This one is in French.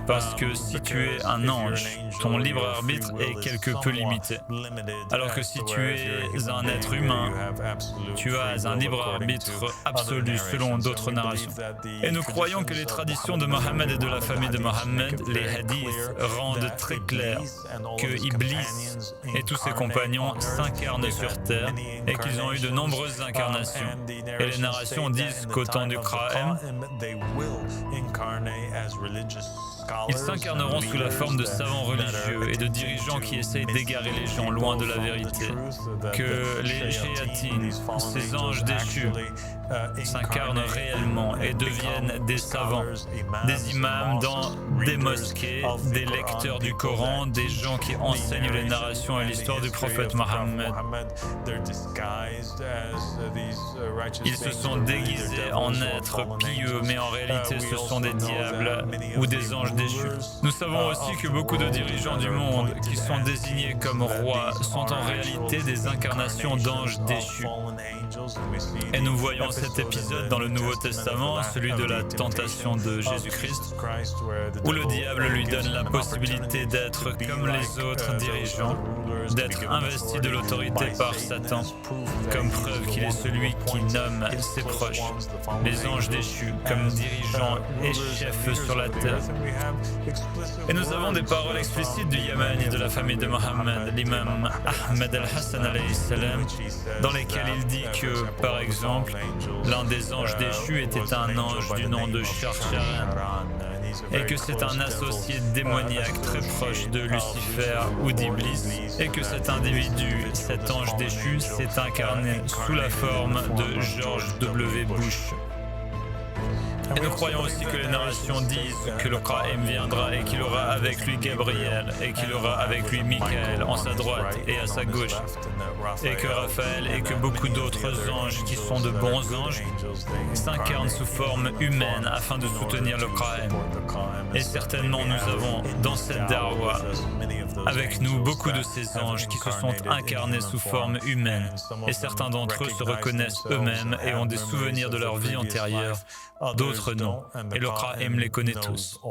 Parce que si tu es un ange, ton libre arbitre est quelque peu limité. Alors que si tu es un être humain, tu as un libre arbitre absolu selon d'autres narrations. Et nous croyons que les traditions de Mohammed et de la famille de Mohammed, les hadiths, rendent très clair que Iblis et tous ses compagnons s'incarnent sur terre et qu'ils ont eu de nombreuses incarnations. Et les narrations disent qu'au temps du Qa'im, ils s'incarneront sous la forme de savants religieux et de dirigeants qui essayent d'égarer les gens loin de la vérité. Que les Shayatines, ces anges déchus, s'incarnent réellement et deviennent des savants, des imams dans des mosquées, des lecteurs du Coran, des gens qui enseignent les narrations et l'histoire du prophète Mohammed. Ils se sont déguisés en êtres pieux, mais en réalité ce sont des diables ou des anges déchus. Nous savons aussi que beaucoup de dirigeants du monde qui sont désignés comme rois sont en réalité des incarnations d'anges déchus. Et nous voyons cet épisode dans le Nouveau Testament, celui de la tentation de Jésus-Christ, où le diable lui donne la possibilité d'être comme les autres dirigeants, d'être investi de l'autorité par Satan, comme preuve qu'il est celui qui nomme ses proches, les anges déchus, comme dirigeants et chefs sur la terre. Et nous avons des paroles explicites du Yamani de la famille de Mohammed, l'imam Ahmed al-Hassan alayhi salam, dans lesquelles il dit que, par exemple, l'un des anges déchus était un ange du nom de Sharcharan, et que c'est un associé démoniaque très proche de Lucifer ou d'Iblis, et que cet individu, cet ange déchu, s'est incarné sous la forme de George W. Bush. Et nous croyons aussi que les narrations disent que le Qa'im viendra et qu'il aura avec lui Gabriel et qu'il aura avec lui Michael en sa droite et à sa gauche, et que Raphaël et que beaucoup d'autres anges qui sont de bons anges s'incarnent sous forme humaine afin de soutenir le Qa'im. Et certainement nous avons dans cette darwa avec nous beaucoup de ces anges qui se sont incarnés sous forme humaine, et certains d'entre eux se reconnaissent eux-mêmes et ont des souvenirs de leur vie antérieure, d'autres non, et le Qa'im les connaît tous.